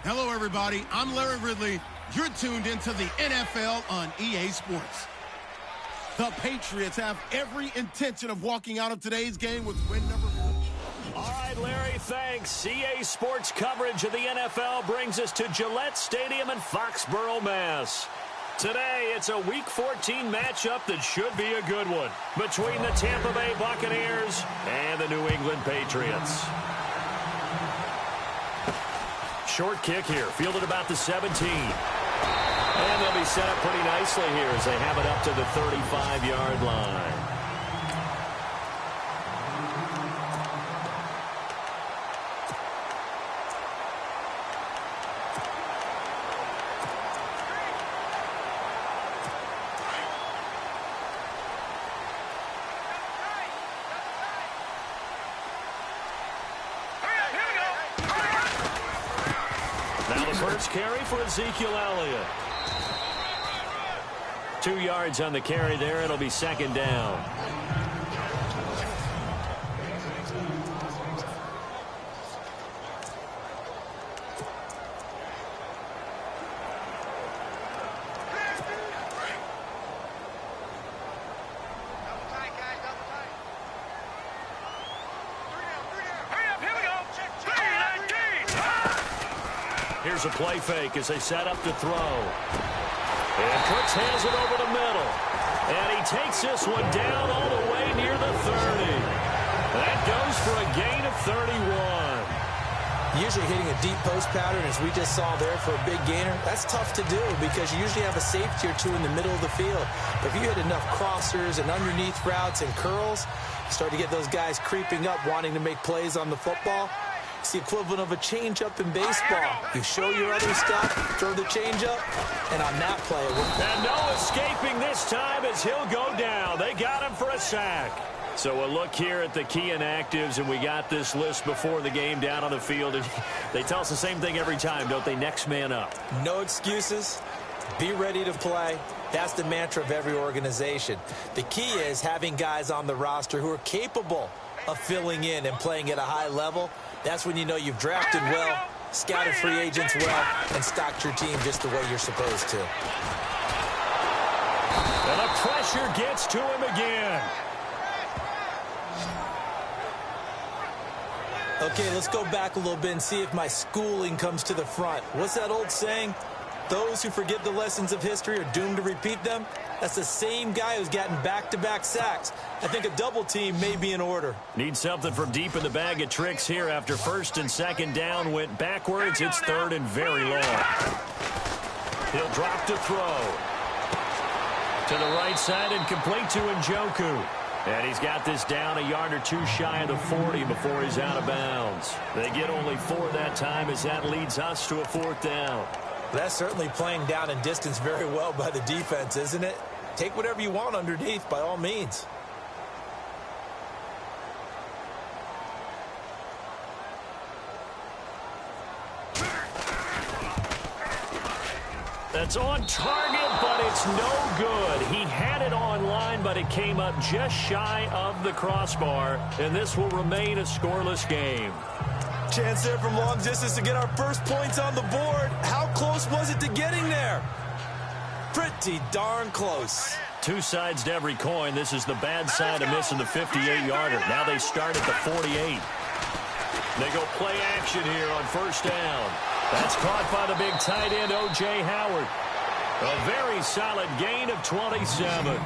Hello, everybody. I'm Larry Ridley. You're tuned into the NFL on EA Sports. The Patriots have every intention of walking out of today's game with win number 4. All right, Larry, thanks. EA Sports coverage of the NFL brings us to Gillette Stadium in Foxborough, Mass. Today, it's a Week 14 matchup that should be a good one between the Tampa Bay Buccaneers and the New England Patriots. Short kick here, fielded about the 17. And they'll be set up pretty nicely here as they have it up to the 35-yard line. Now the first carry for Ezekiel Elliott. 2 yards on the carry there. It'll be second down. Here's a play fake as they set up to throw. And Cooks hands it over the middle. And he takes this one down all the way near the 30. That goes for a gain of 31. Usually hitting a deep post pattern, as we just saw there, for a big gainer, that's tough to do because you usually have a safety or two in the middle of the field. But if you hit enough crossers and underneath routes and curls, you start to get those guys creeping up, wanting to make plays on the football. It's the equivalent of a change-up in baseball. You show your other stuff, throw the change-up, and on that play, it worked. And no escaping this time as he'll go down. They got him for a sack. So a look here at the key inactives, and we got this list before the game down on the field. And they tell us the same thing every time, don't they? Next man up. No excuses. Be ready to play. That's the mantra of every organization. The key is having guys on the roster who are capable of filling in and playing at a high level. That's when you know you've drafted well, scouted free agents well, and stocked your team just the way you're supposed to. And the pressure gets to him again. Okay, let's go back a little bit and see if my schooling comes to the front. What's that old saying? Those who forget the lessons of history are doomed to repeat them. That's the same guy who's gotten back-to-back sacks. I think a double team may be in order. Need something from deep in the bag of tricks here after first and second down went backwards. It's third and very long. He'll drop to throw. To the right side and complete to Njoku. And he's got this down a yard or two shy of the 40 before he's out of bounds. They get only 4 that time as that leads us to a fourth down. That's certainly playing down and distance very well by the defense, isn't it? Take whatever you want underneath, by all means. That's on target, but it's no good. He had it on line, but it came up just shy of the crossbar, and this will remain a scoreless game. Chance there from long distance to get our first points on the board. How close was it to getting there? Pretty darn close. Two sides to every coin. This is the bad side of missing the 58-yarder. Now they start at the 48. They go play action here on first down. That's caught by the big tight end, O.J. Howard. A very solid gain of 27.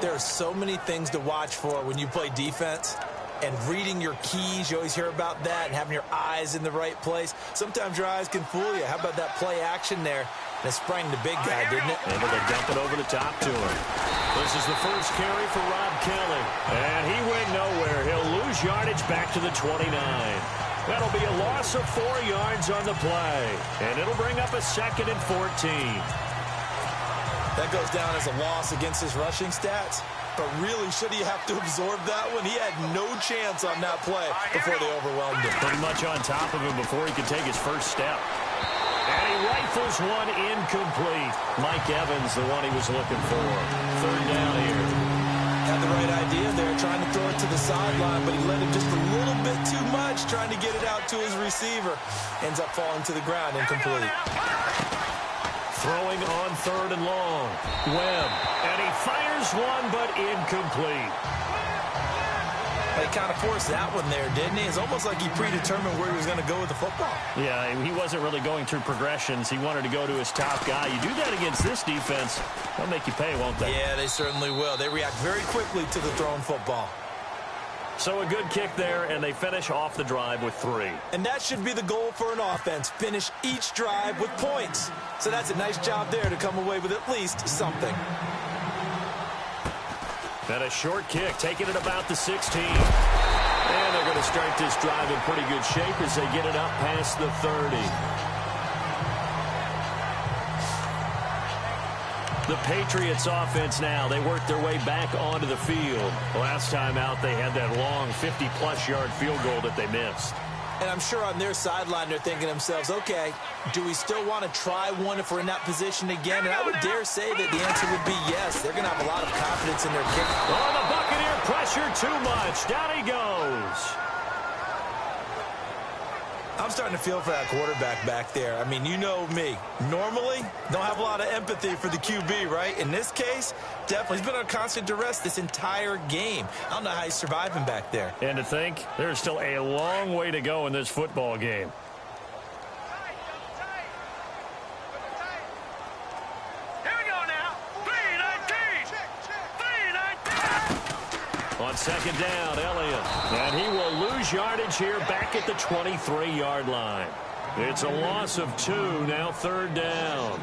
There are so many things to watch for when you play defense. And reading your keys, you always hear about that, and having your eyes in the right place. Sometimes your eyes can fool you. How about that play action there? And it sprang the big guy, didn't it? Able to dump it over the top to him. This is the first carry for Rob Kelly. And he went nowhere. He'll lose yardage back to the 29. That'll be a loss of 4 yards on the play. And it'll bring up a second and 14. That goes down as a loss against his rushing stats. But really, should he have to absorb that one? He had no chance on that play before they overwhelmed him. Pretty much on top of him before he could take his first step. And he rifles one incomplete. Mike Evans, the one he was looking for. Third down here. Had the right idea there, trying to throw it to the sideline, but he let him just a little bit bit too much trying to get it out to his receiver. Ends up falling to the ground, incomplete. Throwing on 3rd and long. Webb. And he fires one, but incomplete. He kind of forced that one there, didn't he? It's almost like he predetermined where he was going to go with the football. Yeah, he wasn't really going through progressions. He wanted to go to his top guy. You do that against this defense, they'll make you pay, won't they? Yeah, they certainly will. They react very quickly to the thrown football. So a good kick there, and they finish off the drive with 3. And that should be the goal for an offense. Finish each drive with points. So that's a nice job there to come away with at least something. And a short kick, taking it about the 16. And they're going to start this drive in pretty good shape as they get it up past the 30. The Patriots offense now, they work their way back onto the field. Last time out, they had that long 50-plus yard field goal that they missed. And I'm sure on their sideline, they're thinking to themselves, okay, do we still want to try one if we're in that position again? And I would dare say that the answer would be yes. They're going to have a lot of confidence in their kick. Oh, the Buccaneer pressure too much. Down he goes. I'm starting to feel for that quarterback back there. I mean, you know me. Normally, don't have a lot of empathy for the QB, right? In this case, definitely. He's been under constant duress this entire game. I don't know how he's surviving back there. And to think, there's still a long way to go in this football game. On 2nd down, Elliott. And he will lose yardage here back at the 23-yard line. It's a loss of 2, now 3rd down.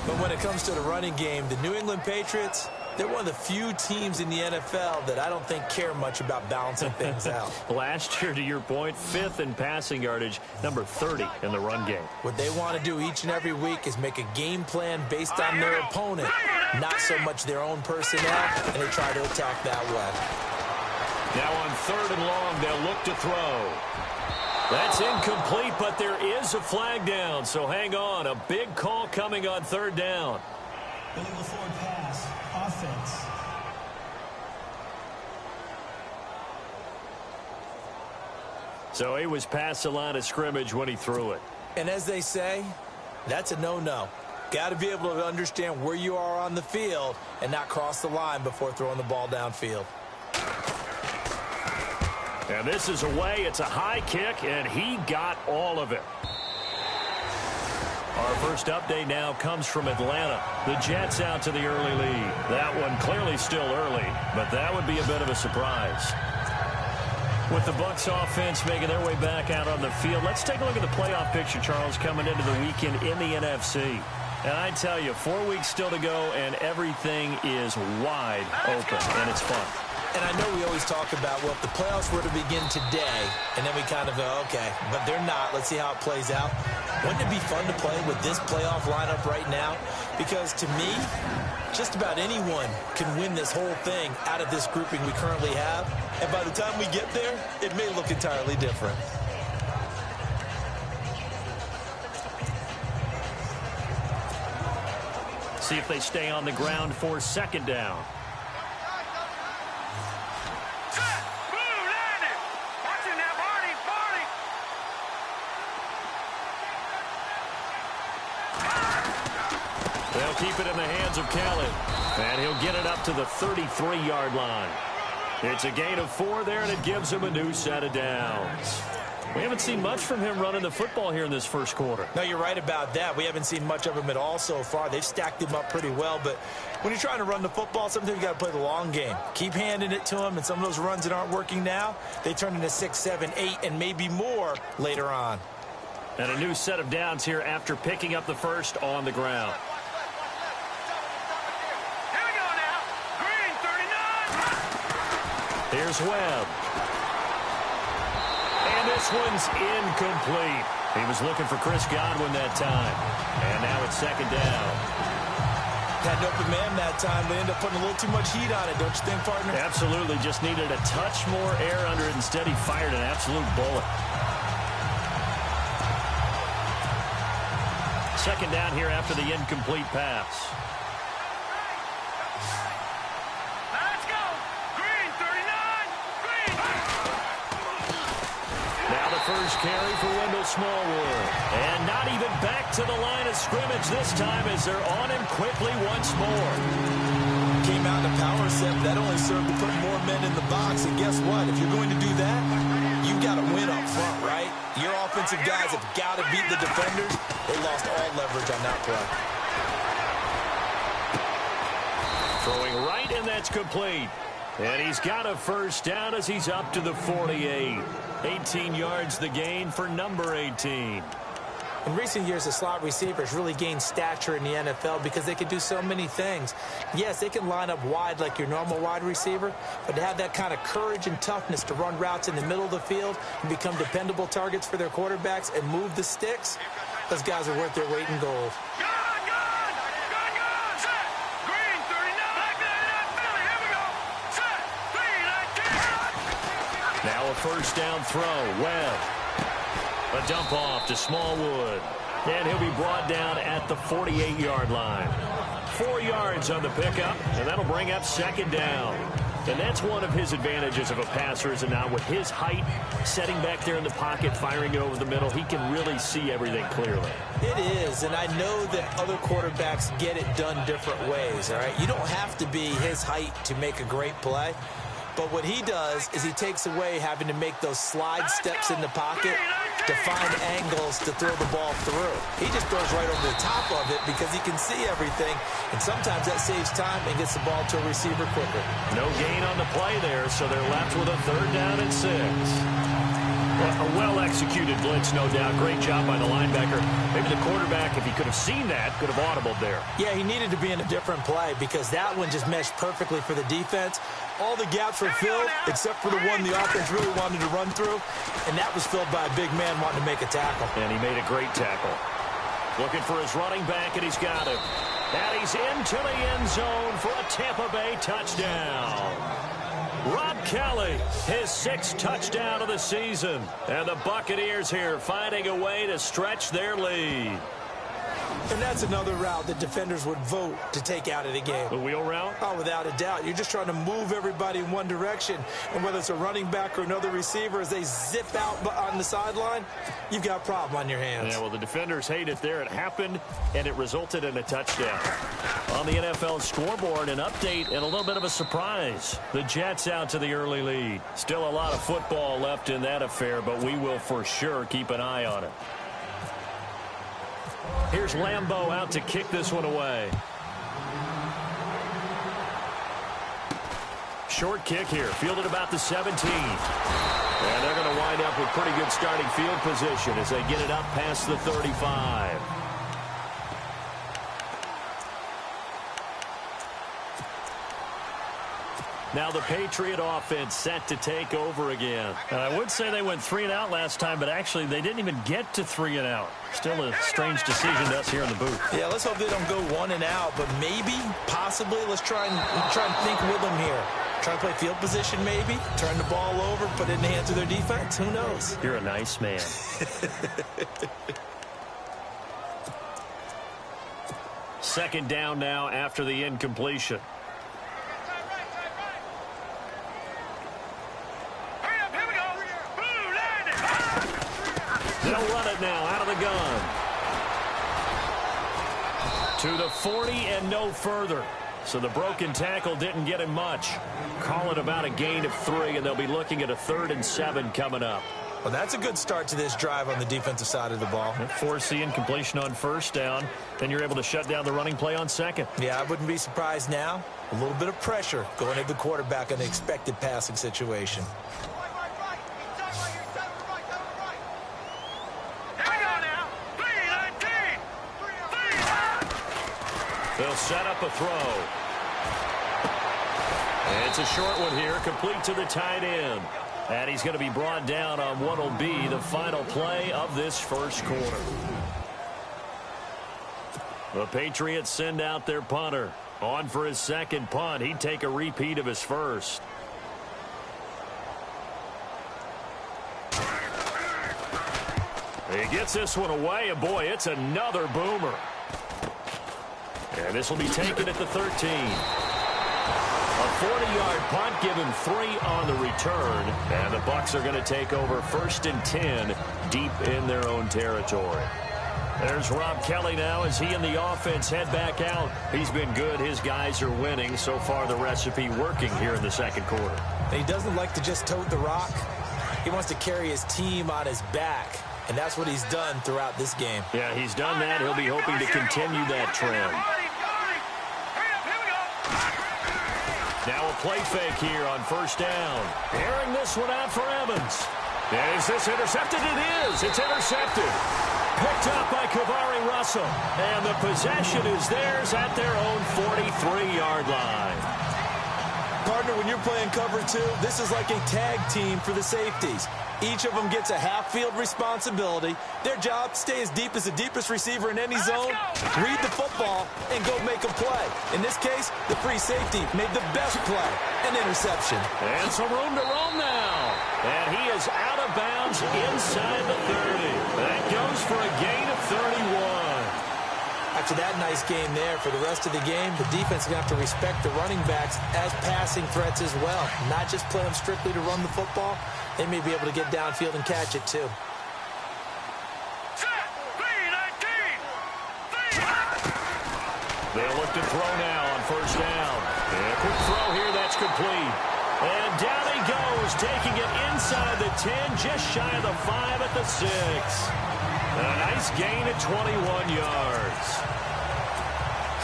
But when it comes to the running game, the New England Patriots, they're one of the few teams in the NFL that I don't think care much about balancing things out. Last year, to your point, 5th in passing yardage, number 30 in the run game. What they want to do each and every week is make a game plan based on their opponent, not so much their own personnel, and they try to attack that way. Now on 3rd and long, they'll look to throw. That's incomplete, but there is a flag down, so hang on. A big call coming on 3rd down. Illegal forward pass, offense. So he was past the line of scrimmage when he threw it. And as they say, that's a no-no. Got to be able to understand where you are on the field and not cross the line before throwing the ball downfield. And this is away. It's a high kick, and he got all of it. Our first update now comes from Atlanta. The Jets out to the early lead. That one clearly still early, but that would be a bit of a surprise. With the Bucs offense making their way back out on the field, let's take a look at the playoff picture, Charles, coming into the weekend in the NFC. And I tell you, 4 weeks still to go, and everything is wide open, and it's fun. And I know we always talk about, well, if the playoffs were to begin today, and then we kind of go, okay, but they're not. Let's see how it plays out. Wouldn't it be fun to play with this playoff lineup right now? Because to me, just about anyone can win this whole thing out of this grouping we currently have. And by the time we get there, it may look entirely different. See if they stay on the ground for 2nd down. They'll keep it in the hands of Kelly. And he'll get it up to the 33-yard line. It's a gain of 4 there, and it gives him a new set of downs. We haven't seen much from him running the football here in this first quarter. No, you're right about that. We haven't seen much of him at all so far. They've stacked him up pretty well, but when you're trying to run the football, sometimes you got to play the long game. Keep handing it to him, and some of those runs that aren't working now, they turn into 6, 7, 8, and maybe more later on. And a new set of downs here after picking up the first on the ground. Here's Webb. And this one's incomplete. He was looking for Chris Godwin that time. And now it's 2nd down. Had an open man that time. They ended up putting a little too much heat on it, don't you think, partner? Absolutely. Just needed a touch more air under it. Instead, he fired an absolute bullet. 2nd down here after the incomplete pass. first carry for Wendell Smallwood. And not even back to the line of scrimmage this time as they're on him quickly once more. Came out in a power set, but that only served to put more men in the box. And guess what? If you're going to do that, you've got to win up front, right? Your offensive guys have got to beat the defenders. They lost all leverage on that play. Throwing right, and that's complete. And he's got a first down as he's up to the 48. 18 yards the gain for number 18. In recent years, the slot receivers really gained stature in the NFL because they can do so many things. Yes, they can line up wide like your normal wide receiver, but to have that kind of courage and toughness to run routes in the middle of the field and become dependable targets for their quarterbacks and move the sticks, those guys are worth their weight in gold. Now a first down throw. Webb. A dump off to Smallwood. And he'll be brought down at the 48-yard line. 4 yards on the pickup, and that'll bring up second down. And that's one of his advantages of a passer, is now with his height, setting back there in the pocket, firing it over the middle, he can really see everything clearly. It is, and I know that other quarterbacks get it done different ways, all right? You don't have to be his height to make a great play. But what he does is he takes away having to make those slide steps in the pocket to find angles to throw the ball through. He just throws right over the top of it because he can see everything, and sometimes that saves time and gets the ball to a receiver quicker. No gain on the play there, so they're left with a third down and 6. A well-executed blitz, no doubt. Great job by the linebacker. Maybe the quarterback, if he could have seen that, could have audibled there. Yeah, he needed to be in a different play because that one just meshed perfectly for the defense. All the gaps were filled except for the one the offense really wanted to run through, and that was filled by a big man wanting to make a tackle. And he made a great tackle. Looking for his running back, and he's got it. And he's into the end zone for a Tampa Bay touchdown. Rob Kelly, his 6th touchdown of the season. And the Buccaneers here finding a way to stretch their lead. And that's another route that defenders would vote to take out of the game. The wheel route? Oh, without a doubt. You're just trying to move everybody in one direction. And whether it's a running back or another receiver, as they zip out on the sideline, you've got a problem on your hands. Yeah, well, the defenders hate it there. It happened, and it resulted in a touchdown. On the NFL scoreboard, an update and a little bit of a surprise. The Jets out to the early lead. Still a lot of football left in that affair, but we will for sure keep an eye on it. Here's Lambeau out to kick this one away. Short kick here, fielded about the 17. And they're going to wind up with pretty good starting field position as they get it up past the 35. Now the Patriot offense set to take over again. And I would say they went 3 and out last time, but actually they didn't even get to 3 and out. Still a strange decision to us here in the booth. Yeah, let's hope they don't go 1 and out, but maybe, possibly, let's try and think with them here. Try to play field position maybe, turn the ball over, put it in the hands of their defense. Who knows? You're a nice man. Second down now after the incompletion. They'll run it now out of the gun. To the 40 and no further. So the broken tackle didn't get him much. Call it about a gain of 3, and they'll be looking at a 3rd and 7 coming up. Well, that's a good start to this drive on the defensive side of the ball. Force the incompletion on first down. Then you're able to shut down the running play on second. Yeah, I wouldn't be surprised now. A little bit of pressure going at the quarterback in the expected passing situation. They'll set up a throw. And it's a short one here, complete to the tight end. And he's going to be brought down on what will be the final play of this first quarter. The Patriots send out their punter. On for his second punt. He'd take a repeat of his first. He gets this one away, and boy, it's another boomer. And this will be taken at the 13. A A 40-yard punt, given 3 on the return. And the Bucs are going to take over 1st and 10 deep in their own territory. There's Rob Kelly now as he and the offense head back out. He's been good. His guys are winning. So far, the recipe working here in the second quarter. And he doesn't like to just tote the rock. He wants to carry his team on his back. And that's what he's done throughout this game. Yeah, he's done that. He'll be hoping to continue that trend. Now a play fake here on 1st down. Airing this one out for Evans. Is this intercepted? It is. It's intercepted. Picked up by Kavari Russell. And the possession is theirs at their own 43-yard line. Partner, when you're playing cover 2, this is like a tag team for the safeties. Each of them gets a half-field responsibility. Their job, stay as deep as the deepest receiver in any zone, read the football, and go make a play. In this case, the free safety made the best play, an interception. And some room to roam now. And he is out of bounds inside the 30. That goes for a gain of 31. After that nice game there, for the rest of the game, the defense is going to have to respect the running backs as passing threats as well. Not just play them strictly to run the football. They may be able to get downfield and catch it, too. They'll look to throw now on 1st down. And a quick throw here, that's complete. And down he goes, taking it inside the 10, just shy of the 5 at the 6. A nice gain at 21 yards.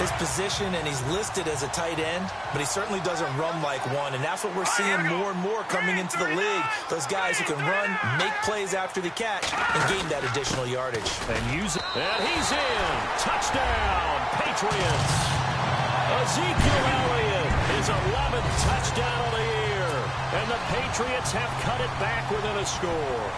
His position, and he's listed as a tight end, but he certainly doesn't run like one, and that's what we're seeing more and more coming into the league. Those guys who can run, make plays after the catch, and gain that additional yardage. And use it. And he's in. Touchdown, Patriots. Ezekiel Elliott, his 11th touchdown of the year. And the Patriots have cut it back within a score.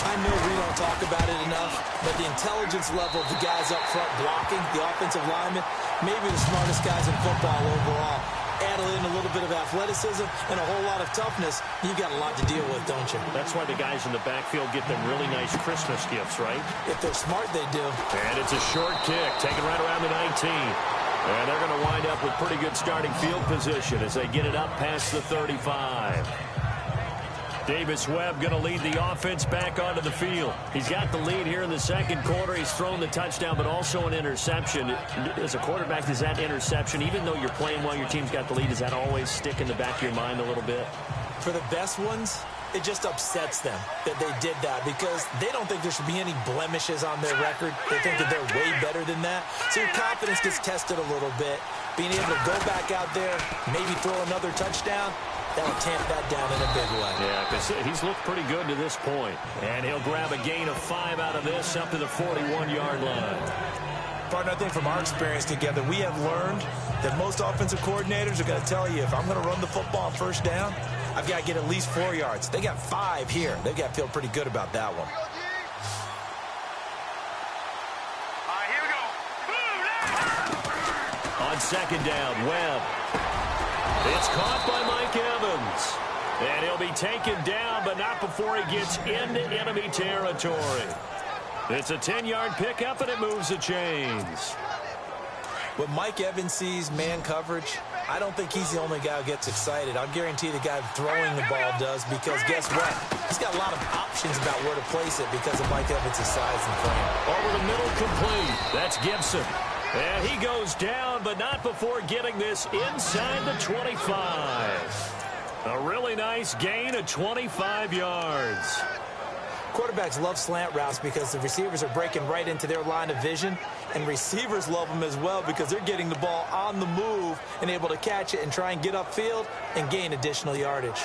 I know we don't talk about it enough, but the intelligence level of the guys up front blocking, the offensive linemen, maybe the smartest guys in football overall. Add in a little bit of athleticism and a whole lot of toughness, you've got a lot to deal with, don't you? That's why the guys in the backfield get them really nice Christmas gifts, right? If they're smart, they do. And it's a short kick, taken right around the 19. And they're going to wind up with pretty good starting field position as they get it up past the 35. Davis Webb going to lead the offense back onto the field. He's got the lead here in the second quarter. He's thrown the touchdown, but also an interception. As a quarterback, does that interception, even though you're playing while your team's got the lead, does that always stick in the back of your mind a little bit? For the best ones, it just upsets them that they did that because they don't think there should be any blemishes on their record. They think that they're way better than that. So your confidence gets tested a little bit. Being able to go back out there, maybe throw another touchdown, that'll tamp that down in a big way. Yeah, because he's looked pretty good to this point. And he'll grab a gain of 5 out of this up to the 41-yard line. Partner, I think from our experience together, we have learned that most offensive coordinators are going to tell you, if I'm going to run the football on 1st down, I've got to get at least 4 yards. They got 5 here. They've got to feel pretty good about that one. On 2nd down, Webb. It's caught by Mike Evans. And he'll be taken down, but not before he gets into enemy territory. It's a 10-yard pickup, and it moves the chains. When Mike Evans sees man coverage, I don't think he's the only guy who gets excited. I'll guarantee the guy throwing the ball does, because guess what? He's got a lot of options about where to place it because of Mike Evans' size and frame. Over the middle, complete. That's Gibson. And he goes down, but not before getting this inside the 25. A really nice gain of 25 yards. Quarterbacks love slant routes because the receivers are breaking right into their line of vision, and receivers love them as well because they're getting the ball on the move and able to catch it and try and get upfield and gain additional yardage.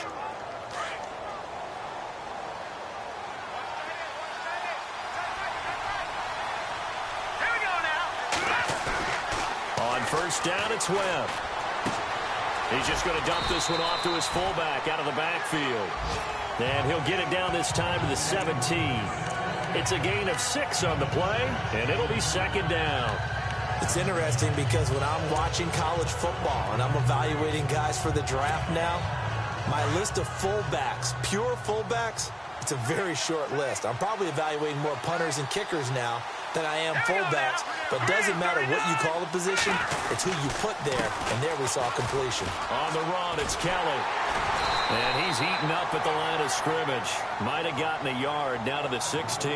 On 1st down, it's Webb. He's just going to dump this one off to his fullback out of the backfield. And he'll get it down this time to the 17. It's a gain of 6 on the play, and it'll be 2nd down. It's interesting because when I'm watching college football and I'm evaluating guys for the draft now, my list of fullbacks, pure fullbacks, it's a very short list. I'm probably evaluating more punters and kickers now than I am fullbacks. But doesn't matter what you call the position, it's who you put there. And there we saw completion. On the run, it's Kelly. And he's eaten up at the line of scrimmage. Might have gotten a yard down to the 16.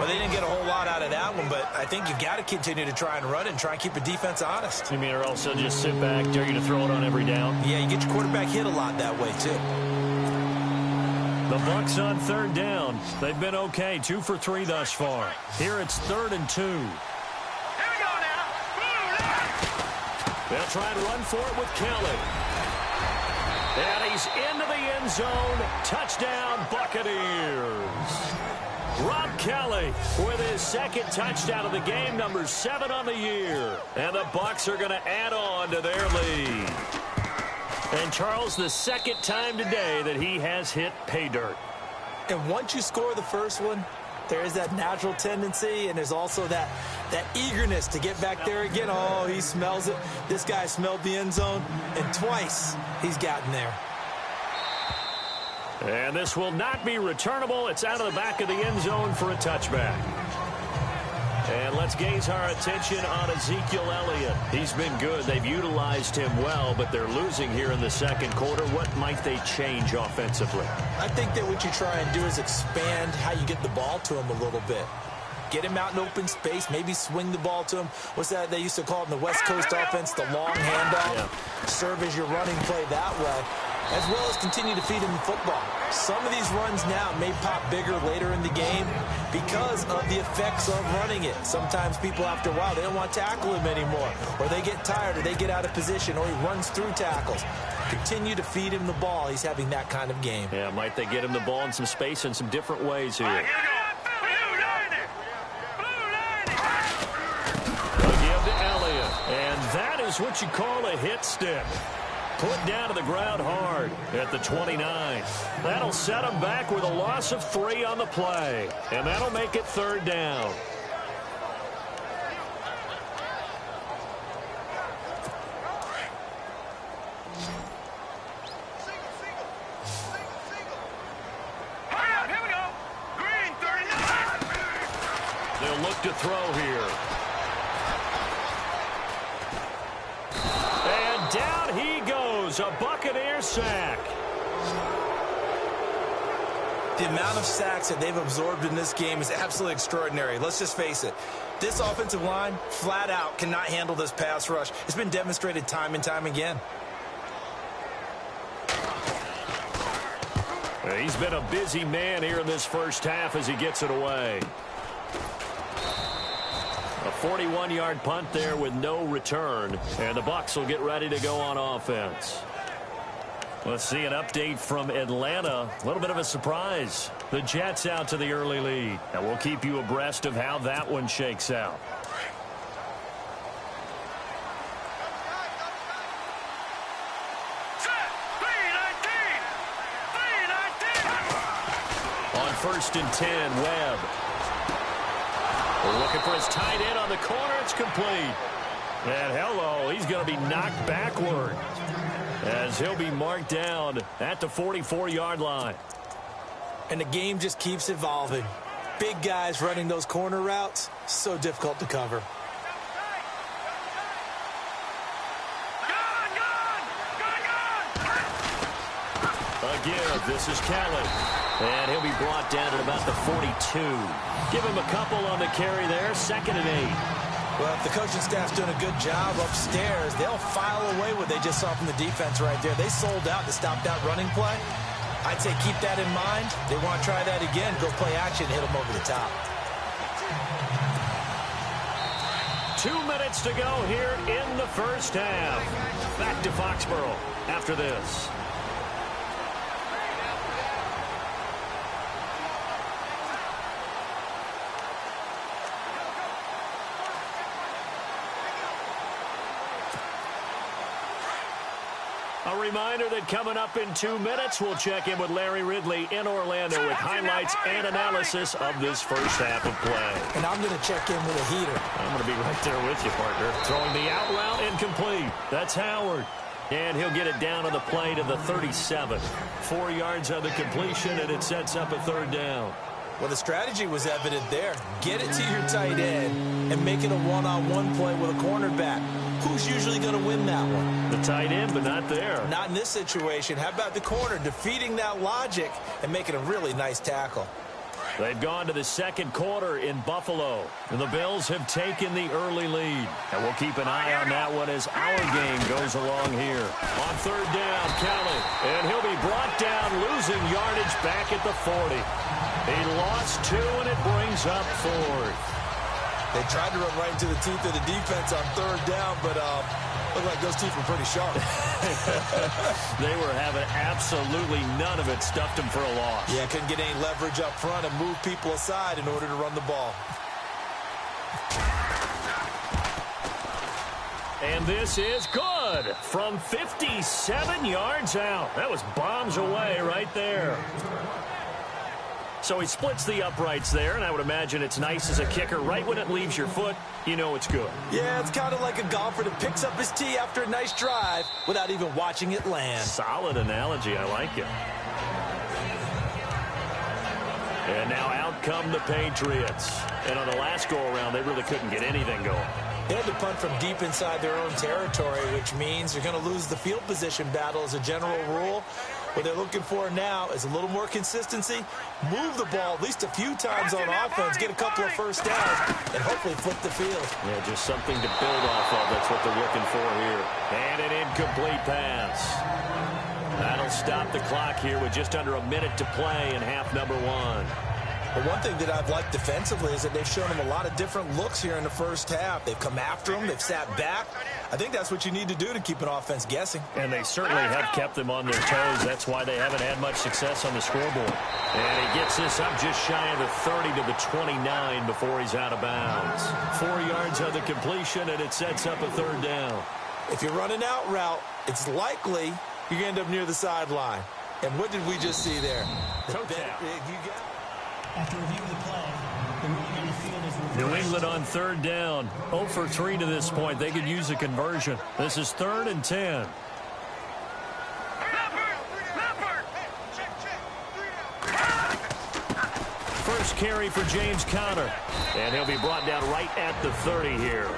Well, they didn't get a whole lot out of that one, but I think you've got to continue to try and run it and try and keep the defense honest. You mean, or else they'll just sit back, dare you to throw it on every down? Yeah, you get your quarterback hit a lot that way, too. The Bucs on third down. They've been okay, 2 for 3 thus far. Here it's 3rd and 2. Here we go now. They'll try and run for it with Kelly. And he's into the end zone. Touchdown, Buccaneers. Rob Kelly with his second touchdown of the game, number 7 on the year. And the Bucs are going to add on to their lead. And Charles, the second time today that he has hit pay dirt. And once you score the first one, there is that natural tendency, and there's also that eagerness to get back there again. Oh, he smells it. This guy smelled the end zone, and twice he's gotten there. And this will not be returnable. It's out of the back of the end zone for a touchback. And let's gaze our attention on Ezekiel Elliott. He's been good. They've utilized him well, but they're losing here in the second quarter. What might they change offensively? I think that what you try and do is expand how you get the ball to him a little bit. Get him out in open space, maybe swing the ball to him. What's that they used to call it in the West Coast offense, the long handoff? Yeah. Serve as your running play that way, as well as continue to feed him the football. Some of these runs now may pop bigger later in the game because of the effects of running it. Sometimes people, after a while, they don't want to tackle him anymore, or they get tired, or they get out of position, or he runs through tackles. Continue to feed him the ball. He's having that kind of game. Yeah, might they get him the ball in some space in some different ways here. And that is what you call a hit stick. Put down to the ground hard at the 29. That'll set him back with a loss of 3 on the play. And that'll make it 3rd down. Here we go. Green 39. They'll look to throw here. Down he goes, a Buccaneer sack. The amount of sacks that they've absorbed in this game is absolutely extraordinary. Let's just face it. This offensive line, flat out, cannot handle this pass rush. It's been demonstrated time and time again. He's been a busy man here in this first half as he gets it away. A 41-yard punt there with no return. And the Bucs will get ready to go on offense. Let's see an update from Atlanta. A little bit of a surprise. The Jets out to the early lead. And we'll keep you abreast of how that one shakes out. On 1st and 10, Webb. Looking for his tight end on the corner. It's complete. And hello, he's going to be knocked backward as he'll be marked down at the 44-yard line. And the game just keeps evolving. Big guys running those corner routes, so difficult to cover. Again, this is Kelly. And he'll be brought down at about the 42. Give him a couple on the carry there. 2nd and 8. Well, if the coaching staff's doing a good job upstairs, they'll file away what they just saw from the defense right there. They sold out to stop that running play. I'd say keep that in mind. They want to try that again. Go play action, hit them over the top. 2 minutes to go here in the first half. Back to Foxborough after this. A reminder that coming up in 2 minutes, we'll check in with Larry Ridley in Orlando with highlights and analysis of this first half of play. And I'm going to check in with a heater. I'm going to be right there with you, partner. Throwing the out route incomplete. That's Howard. And he'll get it down on the play to the 37. 4 yards on the completion, and it sets up a 3rd down. Well, the strategy was evident there. Get it to your tight end and make it a one-on-one play with a cornerback. Who's usually going to win that one? The tight end, but not there. Not in this situation. How about the corner defeating that logic and making a really nice tackle? They've gone to the second quarter in Buffalo, and the Bills have taken the early lead. And we'll keep an eye on that one as our game goes along here. On third down, Kelly, and he'll be brought down, losing yardage back at the 40. He lost 2, and it brings up 4th. They tried to run right into the teeth of the defense on third down, but looked like those teeth were pretty sharp. They were having absolutely none of it. Stuffed them for a loss. Yeah, couldn't get any leverage up front and move people aside in order to run the ball. And this is good from 57 yards out. That was bombs away right there. So he splits the uprights there, and I would imagine it's nice as a kicker. Right when it leaves your foot, you know it's good. Yeah, it's kind of like a golfer that picks up his tee after a nice drive without even watching it land. Solid analogy. I like it. And now out come the Patriots. And on the last go-around, they really couldn't get anything going. They had to punt from deep inside their own territory, which means you're going to lose the field position battle as a general rule. What they're looking for now is a little more consistency, move the ball at least a few times on offense, get a couple of first downs, and hopefully flip the field. Yeah, just something to build off of. That's what they're looking for here. And an incomplete pass. That'll stop the clock here with just under a minute to play in half number 1. But one thing that I've liked defensively is that they've shown them a lot of different looks here in the first half. They've come after them. They've sat back. I think that's what you need to do to keep an offense guessing. And they certainly have kept them on their toes. That's why they haven't had much success on the scoreboard. And he gets this up just shy of the 30 to the 29 before he's out of bounds. 4 yards on the completion, and it sets up a third down. If you're running out route, it's likely you're going to end up near the sideline. And what did we just see there? After reviewing the play, the ruling on the field is reversed. New England on third down. 0 for 3 to this point. They could use a conversion. This is 3rd and 10. First carry for James Conner. And he'll be brought down right at the 30 here.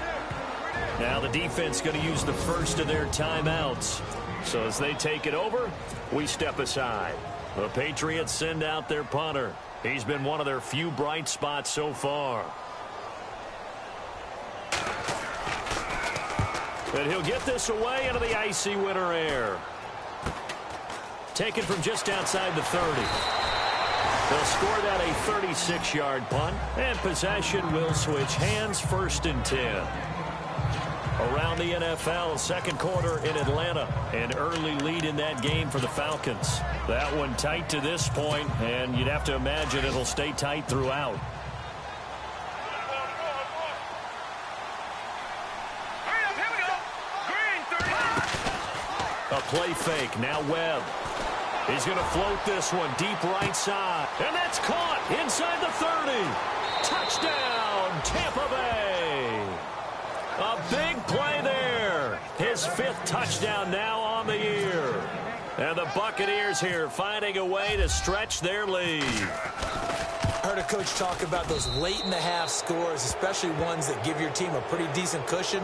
Now the defense going to use the first of their timeouts. So as they take it over, we step aside. The Patriots send out their punter. He's been one of their few bright spots so far. And he'll get this away into the icy winter air. Taken from just outside the 30. They'll score that a 36-yard punt. And possession will switch hands, 1st and 10. Around the NFL, second quarter in Atlanta. An early lead in that game for the Falcons. That one tight to this point, and you'd have to imagine it'll stay tight throughout. A play fake, now Webb. He's going to float this one deep right side. And that's caught inside the 30. Touchdown, Tampa Bay. A big play there. His 5th touchdown now on the year. And the Buccaneers here finding a way to stretch their lead. I heard a coach talk about those late-in-the-half scores, especially ones that give your team a pretty decent cushion.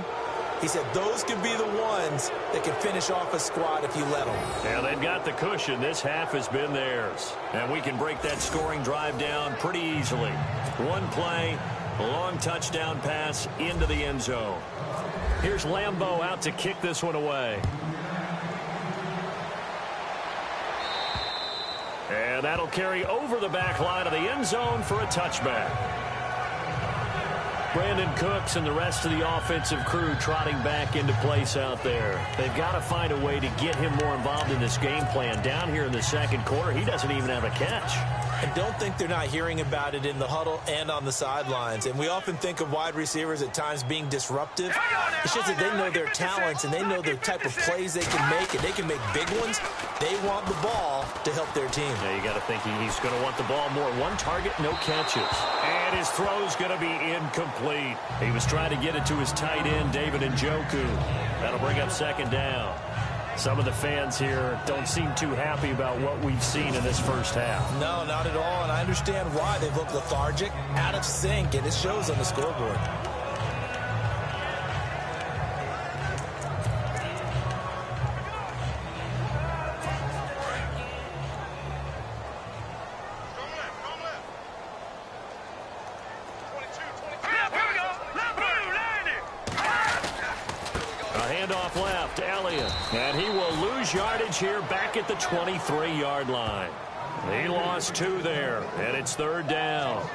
He said those could be the ones that can finish off a squad if you let them. Yeah, they've got the cushion. This half has been theirs. And we can break that scoring drive down pretty easily. One play, a long touchdown pass into the end zone. Here's Lambeau out to kick this one away. And that'll carry over the back line of the end zone for a touchback. Brandon Cooks and the rest of the offensive crew trotting back into place out there. They've got to find a way to get him more involved in this game plan. Down here in the second quarter, he doesn't even have a catch. And don't think they're not hearing about it in the huddle and on the sidelines. And we often think of wide receivers at times being disruptive. It's just that they know their talents and they know the type of plays they can make, and they can make big ones. They want the ball to help their team. Yeah, you got to think he's going to want the ball more. One target, no catches. And his throw's going to be incomplete. He was trying to get it to his tight end, David Njoku. That'll bring up second down. Some of the fans here don't seem too happy about what we've seen in this first half. No, not at all, and I understand why. They've looked lethargic, out of sync, and it shows on the scoreboard. And he will lose yardage here back at the 23-yard line. He lost 2 there, and it's 3rd down.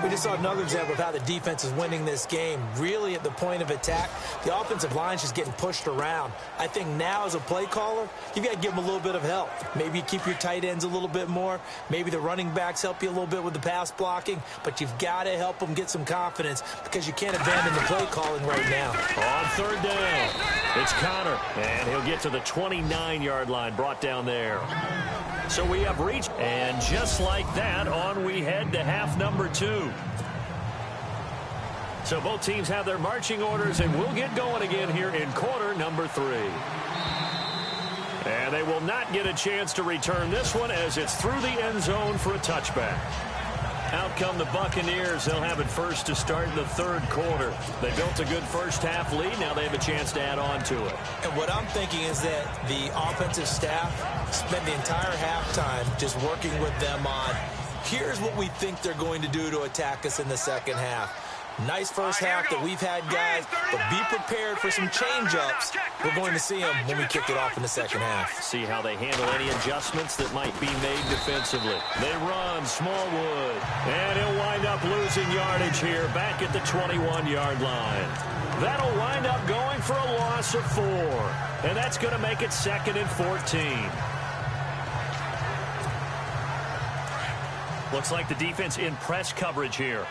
We just saw another example of how the defense is winning this game. Really at the point of attack, the offensive line is just getting pushed around. I think now as a play caller, you've got to give them a little bit of help. Maybe you keep your tight ends a little bit more. Maybe the running backs help you a little bit with the pass blocking. But you've got to help them get some confidence because you can't abandon the play calling right now. On 3rd down, it's Connor, and he'll get to the 29-yard line, brought down there. So we have reached, and just like that, on we head to half number 2. So both teams have their marching orders, and we'll get going again here in quarter number 3. And they will not get a chance to return this one as it's through the end zone for a touchback. Out come the Buccaneers. They'll have it first to start the 3rd quarter. They built a good first half lead. Now they have a chance to add on to it. And what I'm thinking is that the offensive staff spent the entire halftime just working with them on, here's what we think they're going to do to attack us in the second half. Nice first half that we've had, guys, but be prepared for some change-ups. We're going to see them when we kick it off in the second half. See how they handle any adjustments that might be made defensively. They run Smallwood, and he'll wind up losing yardage here back at the 21-yard line. That'll wind up going for a loss of 4, and that's going to make it 2nd and 14. Looks like the defense in press coverage here.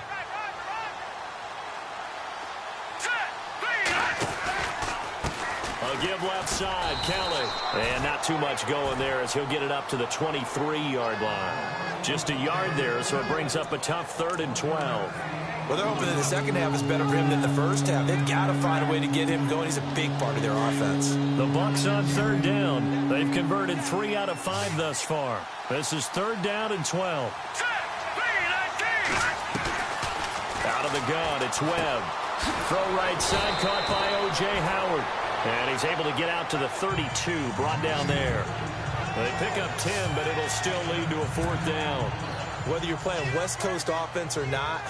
Give left side, Kelly. And not too much going there as he'll get it up to the 23-yard line. Just a yard there, so it brings up a tough 3rd and 12. Well, they're hoping that the second half is better for him than the first half. They've got to find a way to get him going. He's a big part of their offense. The Bucs on 3rd down. They've converted 3 out of 5 thus far. This is 3rd down and 12. Out of the gun, it's Webb. Throw right side, caught by O.J. Howard. And he's able to get out to the 32, brought down there. They pick up 10, but it'll still lead to a 4th down. Whether you're playing West Coast offense or not,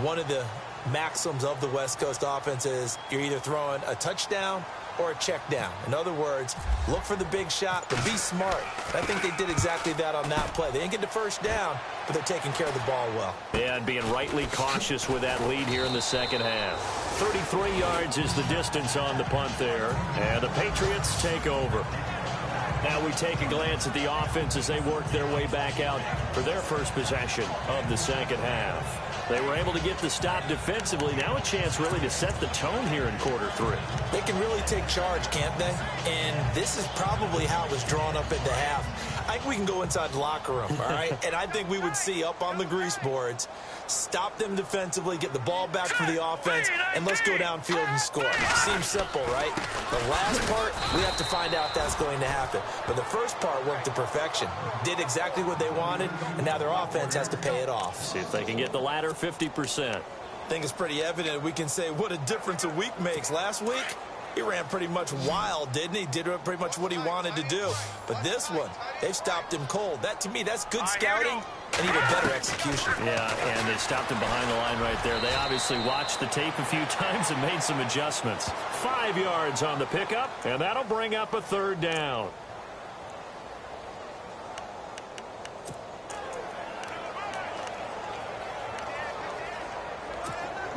one of the maxims of the West Coast offense is you're either throwing a touchdown or a check down. In other words, look for the big shot, but be smart. I think they did exactly that on that play. They didn't get the first down, but they're taking care of the ball well. Yeah, and being rightly cautious with that lead here in the second half. 33 yards is the distance on the punt there, and the Patriots take over. Now we take a glance at the offense as they work their way back out for their first possession of the second half. They were able to get the stop defensively. Now a chance really to set the tone here in quarter 3. They can really take charge, can't they? And this is probably how it was drawn up at the half. I think we can go inside the locker room, all right? And I think we would see up on the grease boards, stop them defensively, get the ball back for the offense, and let's go downfield and score. Seems simple, right? The last part, we have to find out if that's going to happen. But the first part worked to perfection. Did exactly what they wanted, and now their offense has to pay it off. See if they can get the latter 50%. I think it's pretty evident we can say what a difference a week makes. Last week, he ran pretty much wild, didn't he? Did pretty much what he wanted to do. But this one, they've stopped him cold. That, to me, that's good scouting and even better execution. Yeah, and they stopped him behind the line right there. They obviously watched the tape a few times and made some adjustments. 5 yards on the pickup, and that'll bring up a 3rd down.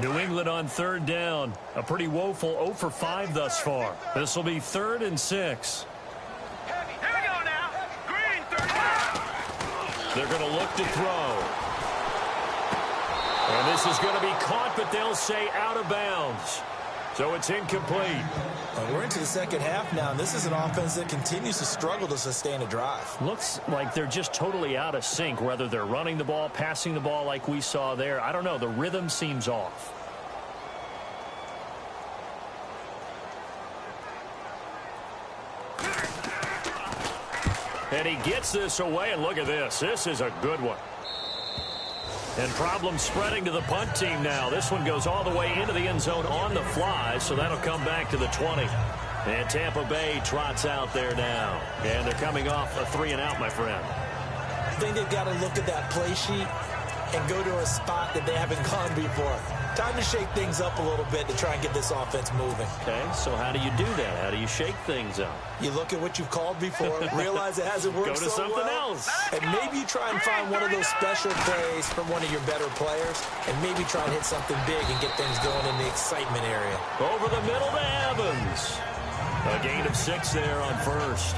New England on 3rd down. A pretty woeful 0 for 5 thus far. This will be 3rd and 6. Here we go now. Green, 35. They're going to look to throw. And this is going to be caught, but they'll say out of bounds. So it's incomplete. We're into the second half now, and this is an offense that continues to struggle to sustain a drive. Looks like they're just totally out of sync, whether they're running the ball, passing the ball like we saw there. I don't know. The rhythm seems off. And he gets this away, and look at this. This is a good one. And problems spreading to the punt team now. This one goes all the way into the end zone on the fly, so that'll come back to the 20. And Tampa Bay trots out there now. And they're coming off a 3-and-out, my friend. I think they've got to look at that play sheet and go to a spot that they haven't gone before. Time to shake things up a little bit to try and get this offense moving. Okay, so how do you do that? How do you shake things up? You look at what you've called before, realize it hasn't worked Go to so something well, else. and maybe you try and find one of those special plays from one of your better players, and maybe try and hit something big and get things going in the excitement area. Over the middle to Evans. A gain of 6 there on first.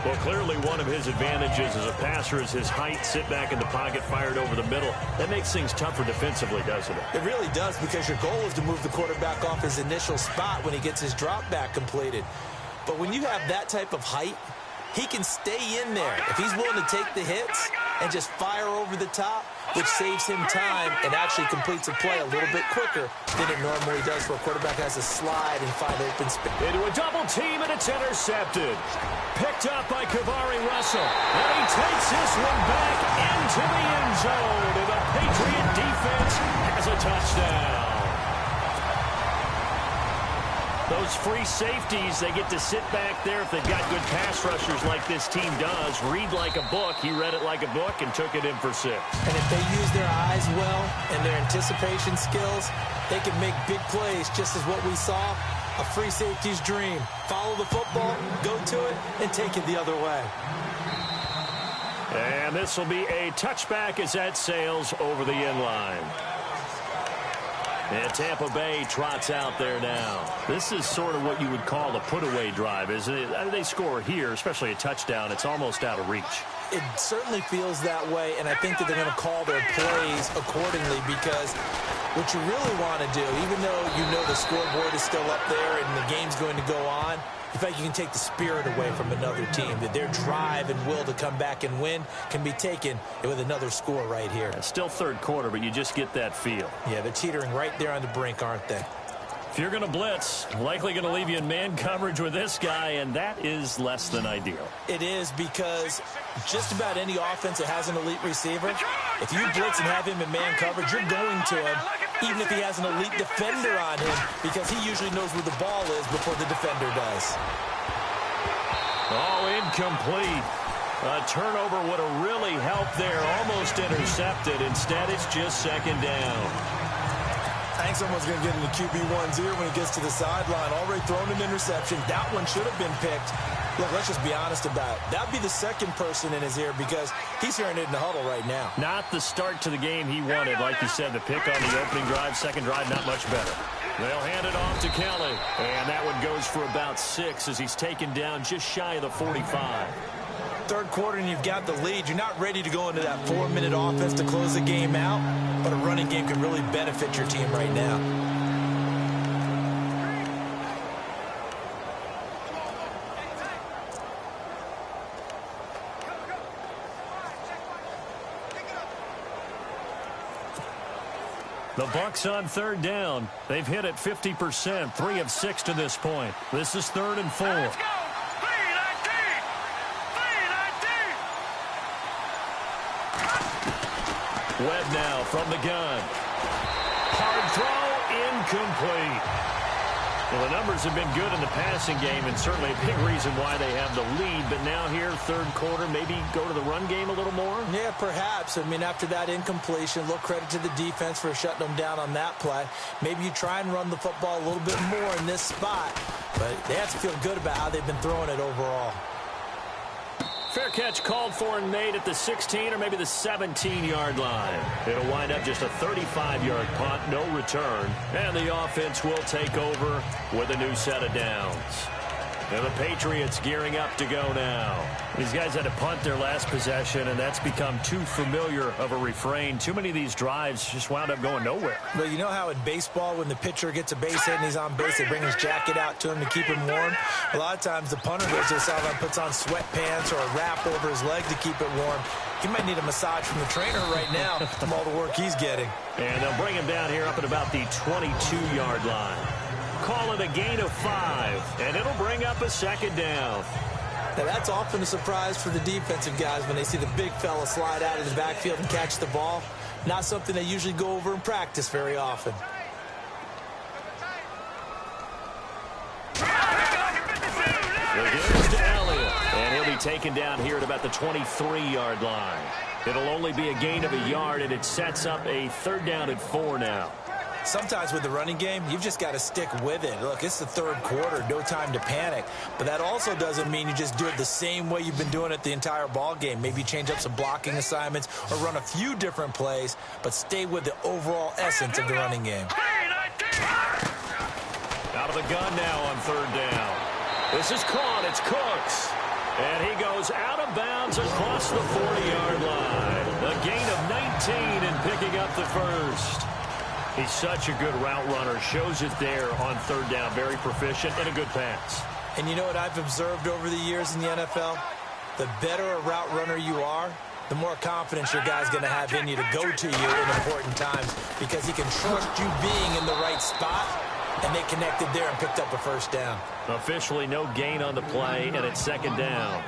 Well, clearly one of his advantages as a passer is his height, sit back in the pocket, fired over the middle. That makes things tougher defensively, doesn't it? It really does, because your goal is to move the quarterback off his initial spot when he gets his drop back completed. But when you have that type of height, he can stay in there. If he's willing to take the hits and just fire over the top, which saves him time and actually completes a play a little bit quicker than it normally does for a quarterback has to slide and find open space. Into a double team, and it's intercepted. Picked up by Kavari Russell. And he takes this one back into the end zone. And the Patriot defense has a touchdown. Those free safeties, they get to sit back there if they've got good pass rushers like this team does. Read like a book. He read it like a book and took it in for 6. And if they use their eyes well and their anticipation skills, they can make big plays, just as what we saw. A free safety's dream. Follow the football, go to it, and take it the other way. And this will be a touchback as that sails over the end line. And Tampa Bay trots out there now. This is sort of what you would call a put-away drive, isn't it? They score here, especially a touchdown. It's almost out of reach. It certainly feels that way, and I think that they're going to call their plays accordingly, because what you really want to do, even though you know the scoreboard is still up there and the game's going to go on, in fact, you can take the spirit away from another team, that their drive and will to come back and win can be taken with another score right here. It's still third quarter, but you just get that feel. Yeah, they're teetering right there on the brink, aren't they? If you're going to blitz, likely going to leave you in man coverage with this guy, and that is less than ideal. It is, because just about any offense that has an elite receiver, if you blitz and have him in man coverage, you're going to him, even if he has an elite defender on him, because he usually knows where the ball is before the defender does. Oh, incomplete. A turnover would have really helped there. Almost intercepted. Instead, it's just second down. I think someone's going to get in the QB1's ear when he gets to the sideline. Already thrown an interception. That one should have been picked. Look, let's just be honest about it. That would be the second person in his ear, because he's hearing it in the huddle right now. Not the start to the game he wanted. Like you said, the pick on the opening drive, second drive, not much better. They'll hand it off to Kelly. And that one goes for about 6 as he's taken down just shy of the 45. Third quarter and you've got the lead. You're not ready to go into that 4-minute offense to close the game out, but a running game can really benefit your team right now. The Bucs on third down. They've hit it 50%, 3 of 6 to this point. This is 3rd and 4. Let's go. Webb now from the gun. Hard throw, incomplete. Well, the numbers have been good in the passing game, and certainly a big reason why they have the lead. But now here, third quarter, maybe go to the run game a little more? Yeah, perhaps. I mean, after that incompletion, a little credit to the defense for shutting them down on that play. Maybe you try and run the football a little bit more in this spot. But they have to feel good about how they've been throwing it overall. Fair catch called for and made at the 16 or maybe the 17-yard line. It'll wind up just a 35-yard punt, no return. And the offense will take over with a new set of downs. And the Patriots gearing up to go now. These guys had to punt their last possession, and that's become too familiar of a refrain. Too many of these drives just wound up going nowhere. But you know how in baseball, when the pitcher gets a base hit and he's on base, they bring his jacket out to him to keep him warm? A lot of times the punter goes to the sideline, puts on sweatpants or a wrap over his leg to keep it warm. He might need a massage from the trainer right now from all the work he's getting. And they'll bring him down here up at about the 22-yard line. Call it a gain of 5, and it'll bring up a second down. Now, that's often a surprise for the defensive guys when they see the big fella slide out of the backfield and catch the ball. Not something they usually go over in practice very often. The give is to Elliott, and he'll be taken down here at about the 23-yard line. It'll only be a gain of a yard, and it sets up a 3rd down and 4 now. Sometimes with the running game, you've just got to stick with it. Look, it's the 3rd quarter, no time to panic. But that also doesn't mean you just do it the same way you've been doing it the entire ball game. Maybe change up some blocking assignments or run a few different plays, but stay with the overall essence of the running game. Out of the gun now on 3rd down. This is caught. It's Cooks. And he goes out of bounds across the 40-yard line. A gain of 19 and picking up the first. He's such a good route runner. Shows it there on 3rd down. Very proficient and a good pass. And you know what I've observed over the years in the NFL? The better a route runner you are, the more confidence your guy's going to have in you to go to you in important times because he can trust you being in the right spot, and they connected there and picked up a 1st down. Officially no gain on the play, and it's 2nd down.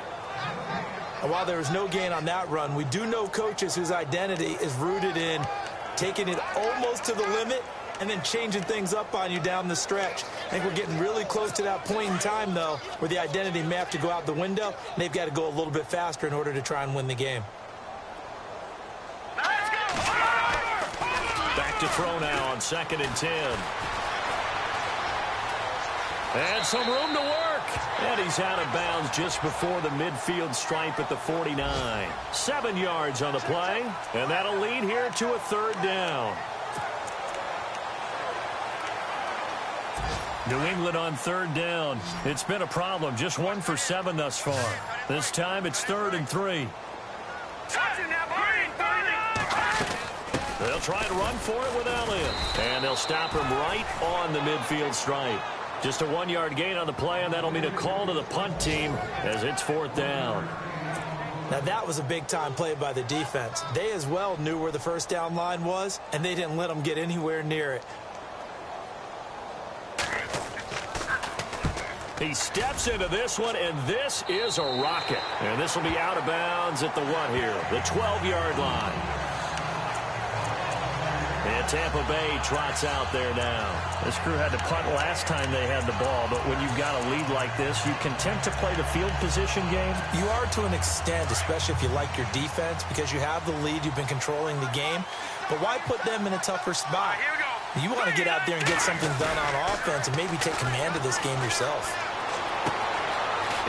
And while there was no gain on that run, we do know coaches whose identity is rooted in taking it almost to the limit and then changing things up on you down the stretch. I think we're getting really close to that point in time, though, where the identity may have to go out the window, and they've got to go a little bit faster in order to try and win the game. Back to throw now on 2nd and 10. And some room to work. And he's out of bounds just before the midfield stripe at the 49. 7 yards on the play. And that'll lead here to a 3rd down. New England on 3rd down. It's been a problem. Just 1 for 7 thus far. This time it's 3rd and 3. They'll try to run for it with Elliott. And they'll stop him right on the midfield stripe. Just a 1-yard gain on the play, and that'll mean a call to the punt team as it's 4th down. Now, that was a big-time play by the defense. They as well knew where the 1st down line was, and they didn't let them get anywhere near it. He steps into this one, and this is a rocket. And this will be out of bounds at the what here? The 12-yard line. And Tampa Bay trots out there now. This crew had to punt last time they had the ball, but when you've got a lead like this, you content to play the field position game? You are to an extent, especially if you like your defense, because you have the lead, you've been controlling the game. But why put them in a tougher spot? You want to get out there and get something done on offense and maybe take command of this game yourself.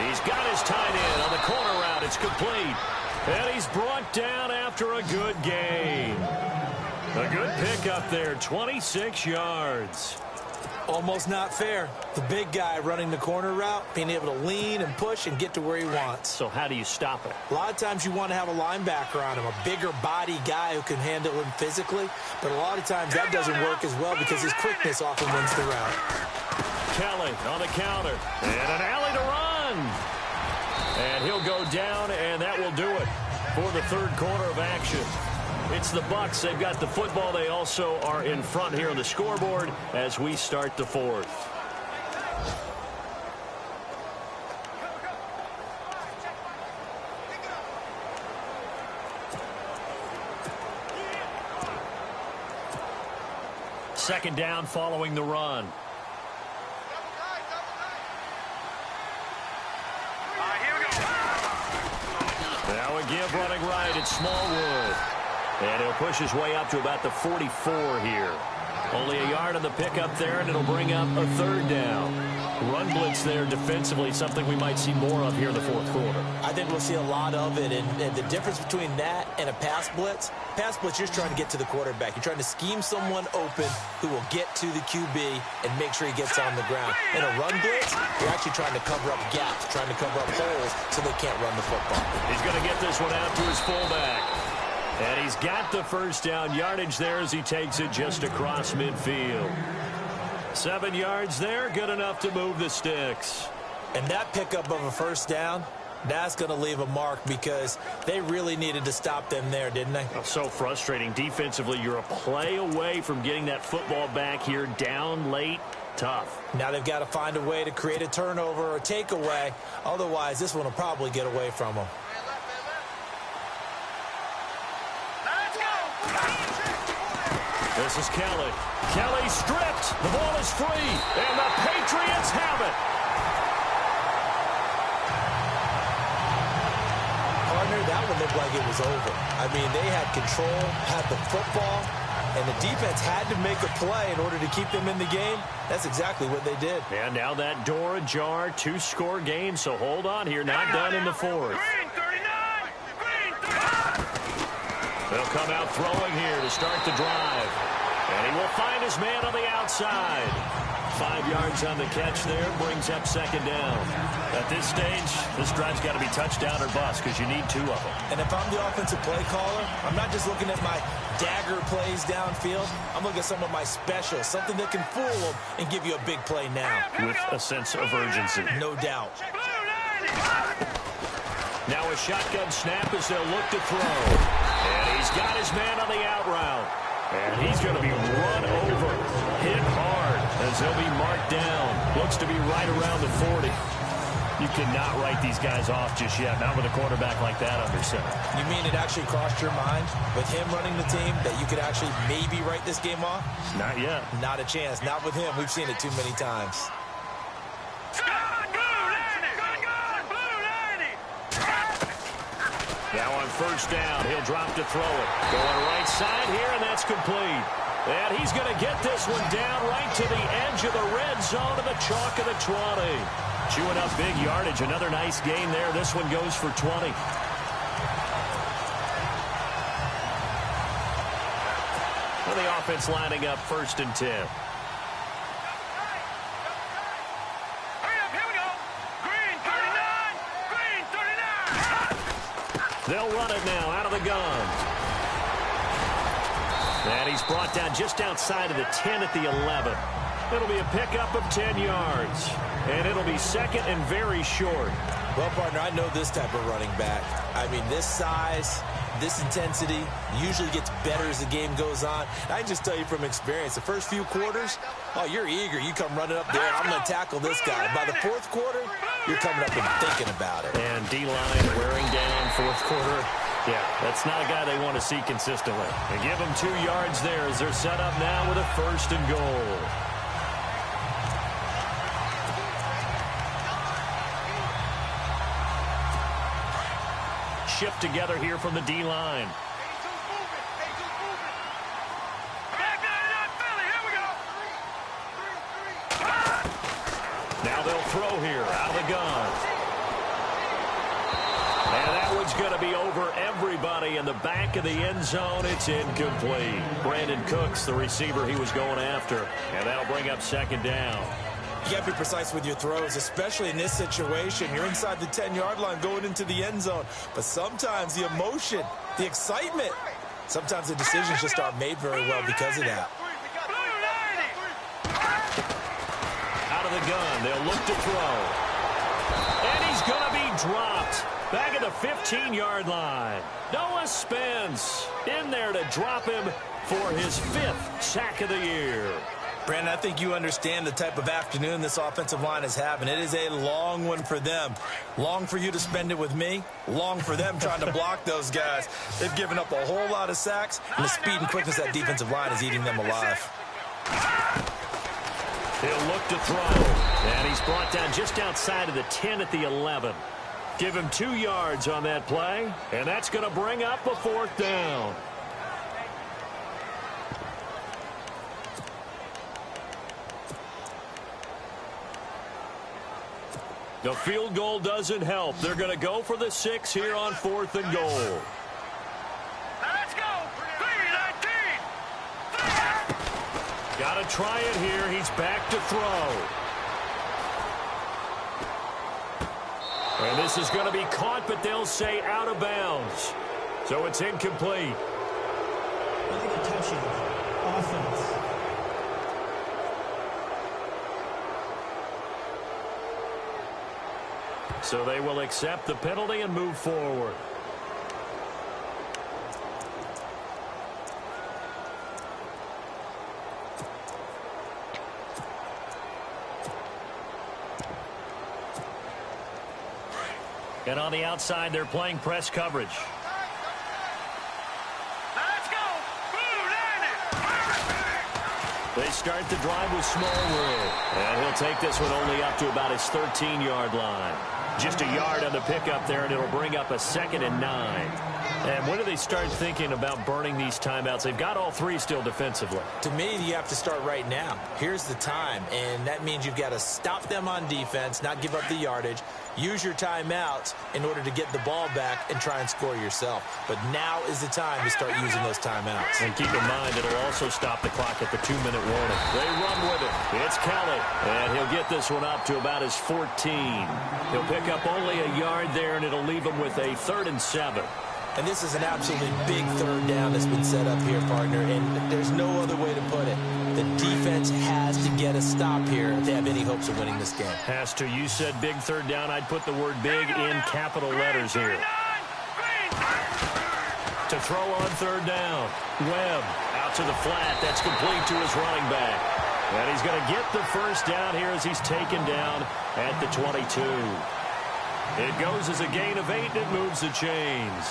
He's got his tight end on the corner route. It's complete. And he's brought down after a good gain. A good pick up there, 26 yards. Almost not fair. The big guy running the corner route, being able to lean and push and get to where he wants. So how do you stop it? A lot of times you want to have a linebacker on him, a bigger body guy who can handle him physically. But a lot of times that doesn't work as well because his quickness often wins the route. Kelly on the counter. And an alley to run. And he'll go down, and that will do it for the 3rd quarter of action. It's the Bucs. They've got the football. They also are in front here on the scoreboard as we start the 4th. Second down following the run. Now a give running right. It's Smallwood. And he'll push his way up to about the 44 here. Only a yard on the pickup there, and it'll bring up a 3rd down. Run blitz there defensively, something we might see more of here in the 4th quarter. I think we'll see a lot of it, and the difference between that and a pass blitz, you're just trying to get to the quarterback. You're trying to scheme someone open who will get to the QB and make sure he gets on the ground. In a run blitz, you're actually trying to cover up gaps, trying to cover up holes so they can't run the football. He's going to get this one out to his fullback. And he's got the 1st down yardage there as he takes it just across midfield. 7 yards there, good enough to move the sticks. And that pickup of a 1st down, that's going to leave a mark because they really needed to stop them there, didn't they? Oh, so frustrating. Defensively, you're a play away from getting that football back here down late. tough. Now they've got to find a way to create a turnover or takeaway. Otherwise, this one will probably get away from them. This is Kelly. Kelly stripped. The ball is free. And the Patriots have it. Partner, that one looked like it was over. I mean, they had control, had the football, and the defense had to make a play in order to keep them in the game. That's exactly what they did. And now that door ajar, 2-score game, so hold on here. Not done in the fourth. Green 39! Green 39! They'll come out throwing here to start the drive. And he will find his man on the outside. 5 yards on the catch there, brings up second down. At this stage, this drive's got to be touchdown or bust because you need 2 of them. And if I'm the offensive play caller, I'm not just looking at my dagger plays downfield. I'm looking at some of my specials, something that can fool them and give you a big play now. With a sense of urgency. No doubt. Now a shotgun snap as they'll look to throw. And he's got his man on the out route. And he's going to be run over, hit hard as he'll be marked down. Looks to be right around the 40. You cannot write these guys off just yet, not with a quarterback like that under center. You mean it actually crossed your mind with him running the team that you could actually maybe write this game off? Not yet. Not a chance. Not with him. We've seen it too many times. Now on first down, he'll drop to throw it. Going right side here, and that's complete. And he's going to get this one down right to the edge of the red zone of the chalk of the 20. Chewing up big yardage. Another nice gain there. This one goes for 20. Well, the offense lining up 1st and 10. They'll run it now out of the gun. And he's brought down just outside of the 10 at the 11. It'll be a pickup of 10 yards. And it'll be second and very short. Well, partner, I know this type of running back. I mean, this size, this intensity usually gets better as the game goes on. I can just tell you from experience, the first few quarters, oh, you're eager. You come running up there, I'm going to tackle this guy. By the 4th quarter, you're coming up and thinking about it. And D-line wearing down 4th quarter. Yeah, that's not a guy they want to see consistently. And give them 2 yards there as they're set up now with a 1st and goal. Shift together here from the D-line. Now they'll throw here out of the gun. And that one's going to be over everybody in the back of the end zone. It's incomplete. Brandon Cooks, the receiver he was going after. And that'll bring up second down. You got to be precise with your throws, especially in this situation. You're inside the 10-yard line going into the end zone. But sometimes the emotion, the excitement, sometimes the decisions just aren't made very well because of that. Out of the gun, they'll look to throw. And he's going to be dropped. Back at the 15-yard line. Noah Spence in there to drop him for his 5th sack of the year. Brandon, I think you understand the type of afternoon this offensive line is having. It is a long one for them. Long for you to spend it with me. Long for them trying to block those guys. They've given up a whole lot of sacks, and the speed and quickness of that defensive line is eating them alive. He'll look to throw. And he's brought down just outside of the 10 at the 11. Give him 2 yards on that play, and that's going to bring up a 4th down. The field goal doesn't help. They're going to go for the 6 here on 4th and goal. Let's go. 3-19. Got to try it here. He's back to throw. And this is going to be caught, but they'll say out of bounds. So it's incomplete. Look at the touching. Offense. So they will accept the penalty and move forward. And on the outside, they're playing press coverage. Let's go. They start the drive with Smallwood. And he'll take this one only up to about his 13-yard line. Just a yard on the pickup there, and it'll bring up a 2nd and 9. And when do they start thinking about burning these timeouts? They've got all 3 still defensively. To me, you have to start right now. Here's the time, and that means you've got to stop them on defense, not give up the yardage, use your timeouts in order to get the ball back and try and score yourself. But now is the time to start using those timeouts. And keep in mind, it'll also stop the clock at the 2-minute warning. They run with it. It's Kelly, and he'll get this one up to about his 14. He'll pick up only a yard there, and it'll leave him with a 3rd and 7. And this is an absolutely big 3rd down that's been set up here, partner, and there's no other way to put it. The defense has to get a stop here if they have any hopes of winning this game. Has to. You said big 3rd down. I'd put the word big in capital letters here. To throw on 3rd down. Webb out to the flat. That's complete to his running back. And he's going to get the 1st down here as he's taken down at the 22. It goes as a gain of 8, and it moves the chains.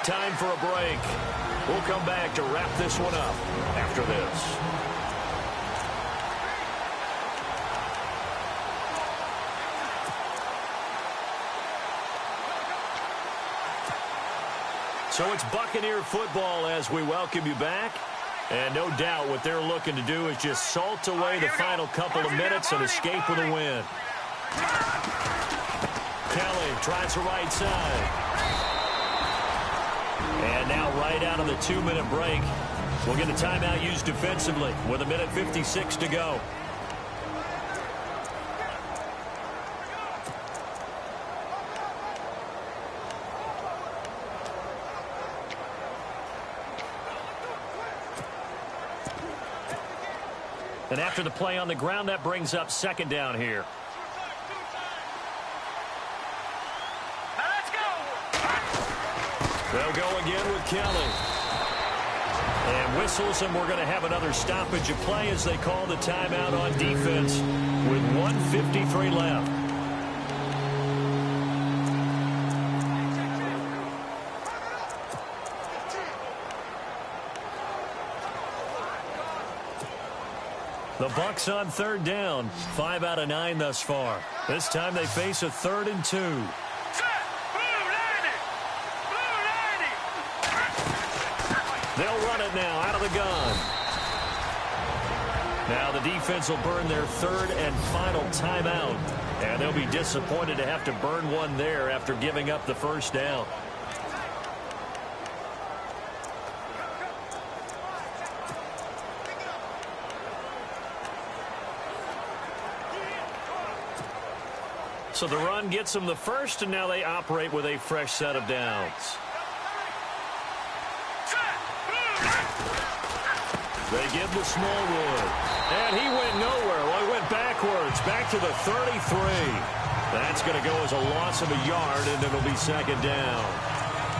Time for a break. We'll come back to wrap this one up after this. So it's Buccaneer football as we welcome you back. And no doubt what they're looking to do is just salt away the final couple of minutes and escape with a win. Kelly tries the right side. And now right out of the 2-minute break, we'll get a timeout used defensively with 1:56 to go. And after the play on the ground, that brings up 2nd down here. They'll go again with Kelly. And whistles, and we're going to have another stoppage of play as they call the timeout on defense with 1:53 left. The Bucs on 3rd down. 5 out of 9 thus far. This time they face a 3rd and 2. They'll run it now out of the gun. Now the defense will burn their 3rd and final timeout. And they'll be disappointed to have to burn one there after giving up the 1st down. So the run gets them the 1st, and now they operate with a fresh set of downs. They give to Smallwood. And he went nowhere. Well, he went backwards. Back to the 33. That's going to go as a loss of a yard, and it'll be 2nd down.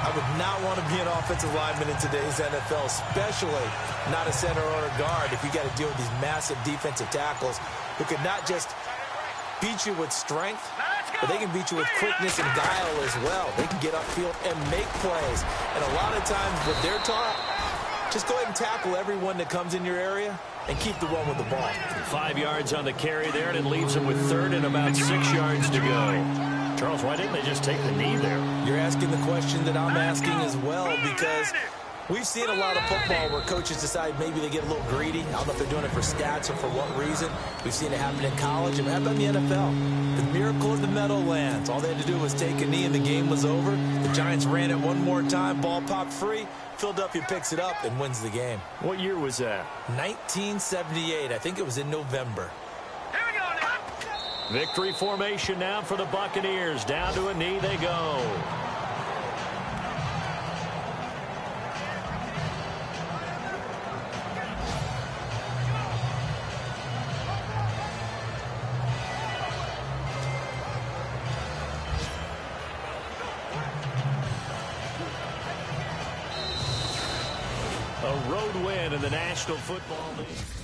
I would not want to be an offensive lineman in today's NFL, especially not a center or a guard, if you got to deal with these massive defensive tackles who could not just beat you with strength, but they can beat you with quickness and guile as well. They can get upfield and make plays. And a lot of times what they're taught, just go ahead and tackle everyone that comes in your area and keep the one with the ball. 5 yards on the carry there, and it leaves them with 3rd and about 6 yards to go. Charles, why didn't they just take the knee there? You're asking the question that I'm asking as well, because we've seen a lot of football where coaches decide maybe they get a little greedy. I don't know if they're doing it for stats or for what reason. We've seen it happen in college and happen in the NFL. The miracle of the Meadowlands. All they had to do was take a knee and the game was over. The Giants ran it one more time. Ball popped free. Philadelphia picks it up and wins the game. What year was that? 1978. I think it was in November. Here we go now. Victory formation now for the Buccaneers. Down to a knee they go. road win in the National Football League.